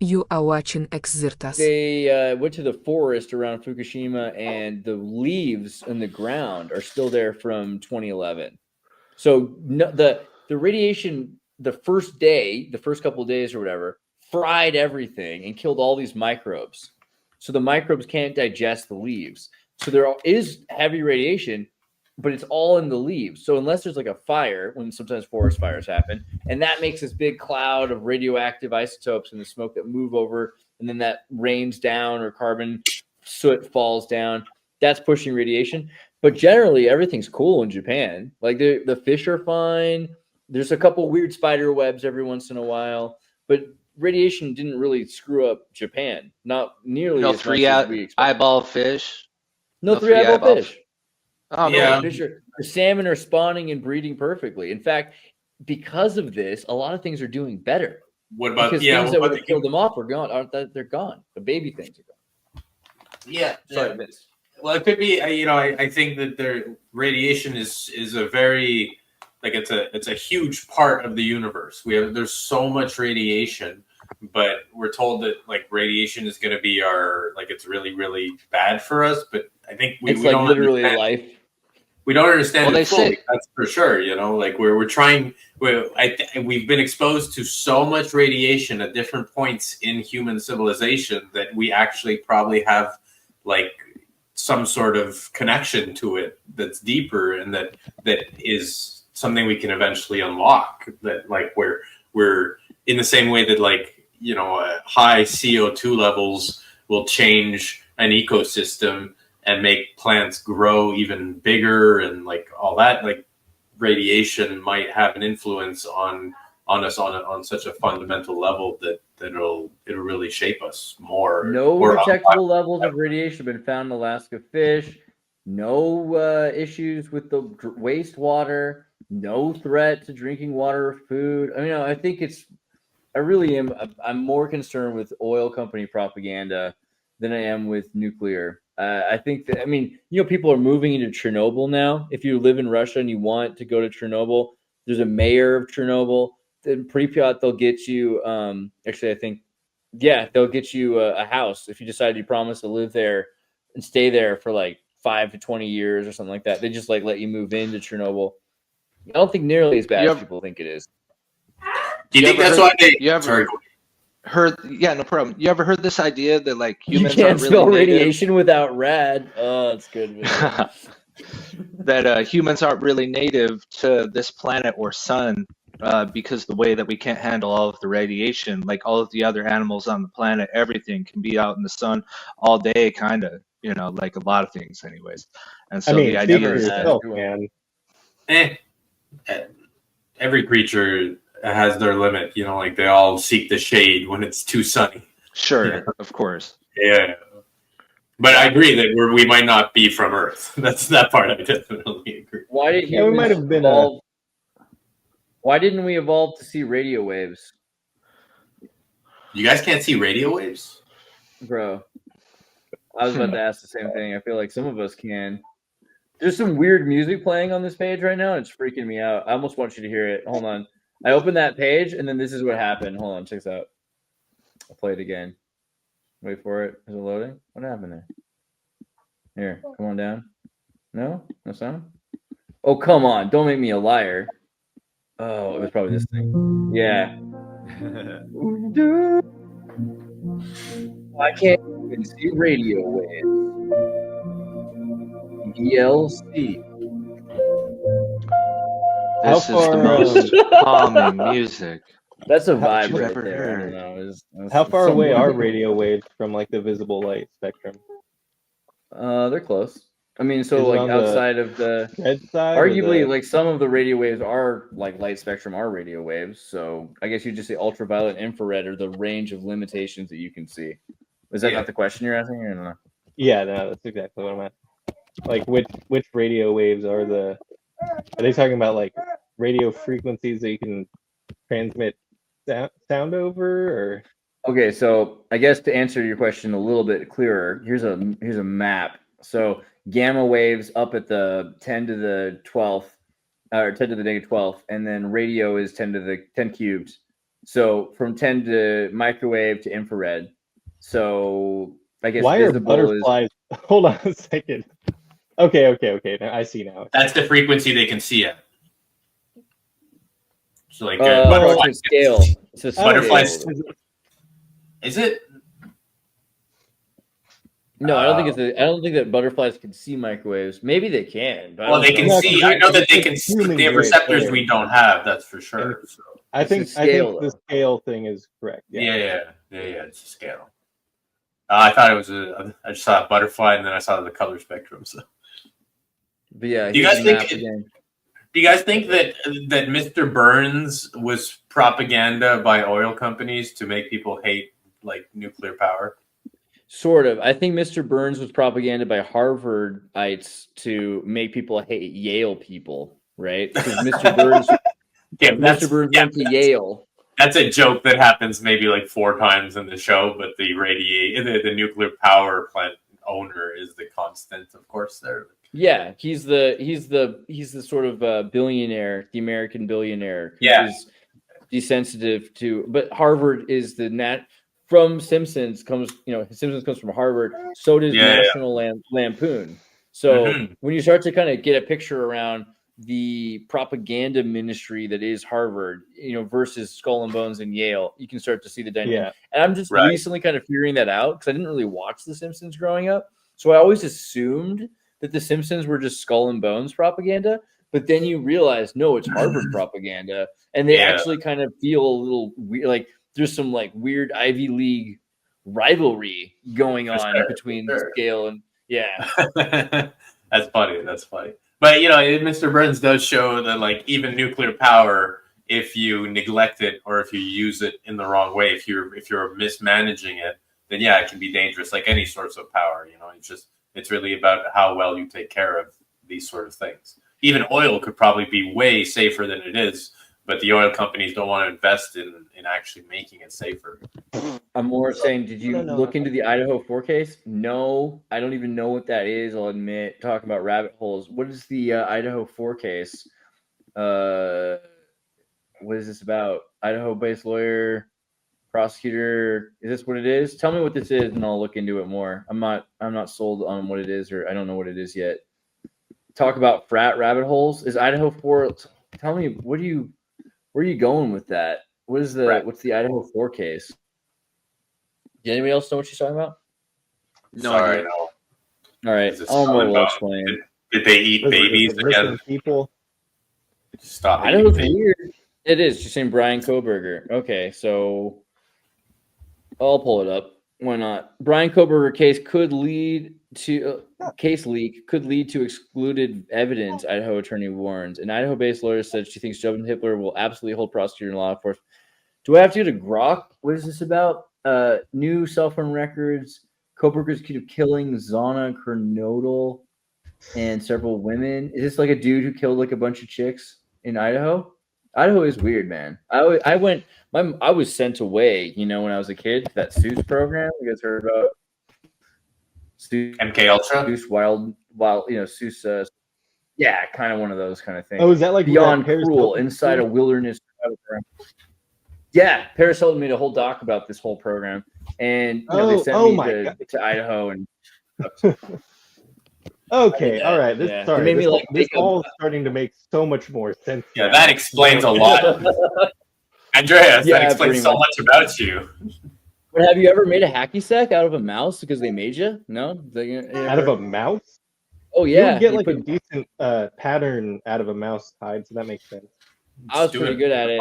You are watching Xirtus. They went to the forest around Fukushima, and the leaves in the ground are still there from 2011. So no, the radiation, the first day, the first couple of days or whatever, fried everything and killed all these microbes. So the microbes can't digest the leaves. So there is heavy radiation, but it's all in the leaves. So unless there's like a fire, when sometimes forest fires happen, and that makes this big cloud of radioactive isotopes in the smoke that move over, and then that rains down or carbon soot falls down. That's pushing radiation. But generally, everything's cool in Japan. Like the fish are fine. There's a couple weird spider webs every once in a while, but radiation didn't really screw up Japan. Not nearly No as three much as we expected. eyeball fish. No No three three eyeball eyeball. fish. Oh, No, good. Yeah. the salmon are spawning and breeding perfectly. In fact, because of this, a lot of things are doing better What about because things what that would about have killed them off are gone. They're gone. The baby things are gone. yeah. Sorry, Yeah. Vince. Well, it could be. I think that their radiation is a very like it's a huge part of the universe. There's so much radiation, but we're told that like radiation is going to be our like it's really really bad for us. But I think It's we like don't literally understand. life. We don't understand Well, it they fully. say That's for sure. Like we're trying. We've been exposed to so much radiation at different points in human civilization that we actually probably have like some sort of connection to it that's deeper and that is something we can eventually unlock. That like we're in the same way that like high CO2 levels will change an ecosystem and make plants grow even bigger and like all that like radiation might have an influence on us on such a fundamental level that it'll really shape us more No or detectable levels of radiation have been found in Alaska fish. No issues with the wastewater. No threat to drinking water or food. I mean, I think it's. I really am. I'm more concerned with oil company propaganda than I am with nuclear. I think that. I mean, people are moving into Chernobyl now. If you live in Russia and you want to go to Chernobyl, there's a mayor of Chernobyl. In Pripyat, they'll get you. Actually, I think yeah, they'll get you a house if you decide you promise to live there and stay there for like 5 to 20 years or something like that. They just like let you move into Chernobyl. I don't think nearly as bad you as have people think it is. do you you think ever that's heard why they you ever sorry heard yeah, no problem. You ever heard this idea that like You humans can't aren't really spell native? radiation without rad. Oh, that's good. That humans aren't really native to this planet or sun because the way that we can't handle all of the radiation, like all of the other animals on the planet, everything can be out in the sun all day, kind of, like a lot of things, anyways. And I so the mean, speak idea for is that, yourself, man. eh, every creature has their limit like they all seek the shade when it's too sunny. sure, of course. Yeah, but I agree that we might not be from Earth. That's that part I definitely agree. Why did Yeah, we might humans have been evolve? Why didn't we evolve to see radio waves, You guys can't see radio waves? bro? I was about to ask the same thing. I feel like some of us can. There's some weird music playing on this page right now, and it's freaking me out. I almost want you to hear it. Hold on. I opened that page, and then this is what happened. Hold on, check this out. I'll play it again. Wait for it. Is it loading? What happened there? Here, come on down. No? No sound? Oh, come on. Don't make me a liar. Oh, it was probably this thing. Yeah. I can't even see radio waves. ELC. This is the most calming music. That's a How- vibe you've right ever there. I don't heard. know. It's How far away somewhere. are radio waves from like the visible light spectrum? They're close. I mean, so Is it like on the outside of the red side? or arguably, the- like some of the radio waves are like light spectrum are radio waves. So I guess you just say ultraviolet, infrared, or the range of limitations that you can see. Is that Yeah. not the question you're asking, or no? Yeah, no, that's exactly what I'm at. Like which radio waves are the? Are they talking about like radio frequencies that you can transmit sound over, or? Okay, so I guess to answer your question a little bit clearer, here's a map. So gamma waves up at the 10 to the 12th, or 10 to the negative 12th, and then radio is 10 to the 10 cubed. So from 10 to microwave to infrared. So I guess Why are visible is butterflies? Hold on a second. Okay. Now, I see now. That's the frequency they can see at. So like it's a scale. It's a Butterflies- scale. Is it? No, I don't think that butterflies can see microwaves. Maybe they can. But I Well, don't they can know. No, see. 'cause I know that they it's can. extremely They have gray receptors hair. we don't have. That's for sure. So. I It's a think scale, the though. scale thing is correct. Yeah. It's a scale. I thought it was I just saw a butterfly and then I saw the color spectrum. So, But yeah, do you here's guys the map think? again. Do you guys think that Mr. Burns was propaganda by oil companies to make people hate like nuclear power? Sort of. I think Mr. Burns was propaganda by Harvardites to make people hate Yale people, right? Because Mr. Burns, Mr. Burns went to Yale. That's a joke that happens maybe like 4 times in the show, but the nuclear power plant owner is the constant, of course. There. Yeah, he's the sort of billionaire, the American billionaire who is desensitive to. But Harvard is the from Simpsons comes. Simpsons comes from Harvard. So does National Lampoon. So when you start to kind of get a picture around the propaganda ministry that is Harvard, versus Skull and Bones and Yale, you can start to see the dynamic. Yeah. And I'm just recently kind of figuring that out because I didn't really watch The Simpsons growing up, so I always assumed that The Simpsons were just Skull and Bones propaganda. But then you realize, no, it's Harvard propaganda, and they actually kind of feel a little weird. Like there's some like weird Ivy League rivalry going on between Scale and That's funny. But Mr. Burns does show that like even nuclear power, if you neglect it or if you use it in the wrong way, if you're mismanaging it, then it can be dangerous. Like any source of power, it's really about how well you take care of these sort of things. Even oil could probably be way safer than it is, but the oil companies don't want to invest in actually making it safer. I'm more saying, did you look into the Idaho 4 case? No, I don't even know what that is. I'll admit, talking about rabbit holes. What is the Idaho 4 case? What is this about? Idaho-based lawyer, prosecutor. Is this what it is? Tell me what this is, and I'll look into it more. I'm not sold on what it is, or I don't know what it is yet. Talk about frat rabbit holes. Is Idaho 4? Tell me, where are you going with that? What's the Idaho 4 case? Does anybody else know what she's talking about? No Sorry, idea. no. All right, I'll explain. Did they eat babies again? People. Stop. Idaho's weird. It is. She's saying Brian Koberger. Okay, so I'll pull it up. Why not? Brian Koberger case could lead to case leak could lead to excluded evidence. Idaho attorney warns. An Idaho-based lawyer said she thinks Joe Hitler will absolutely hold prosecutor and law enforcement. Do I have to go to Grok? What is this about? New cell phone records. Koberger's accused of killing Zana Kernodle and several women. Is this like a dude who killed like a bunch of chicks in Idaho? Idaho is weird, man. I was sent away, when I was a kid, to that Seuss program. You guys heard about Seuss, MK Ultra? Seuss Wild, Seuss. Yeah, kind of one of those kind of things. Oh, is that like Beyond Paris Cruel, Hilton inside a wilderness travel program? Yeah, Paris Hilton made a whole doc about this whole program, and they sent me to Idaho and. Okay, all right. Sorry, made me this all is starting to make so much more sense. Yeah, that explains a lot. Andreas, that explains so much about you. But have you ever made a hacky sack out of a mouse because they made you? No? Out of a mouse? Oh, yeah. You would get a decent pattern out of a mouse hide, so that makes sense. I was pretty good at it.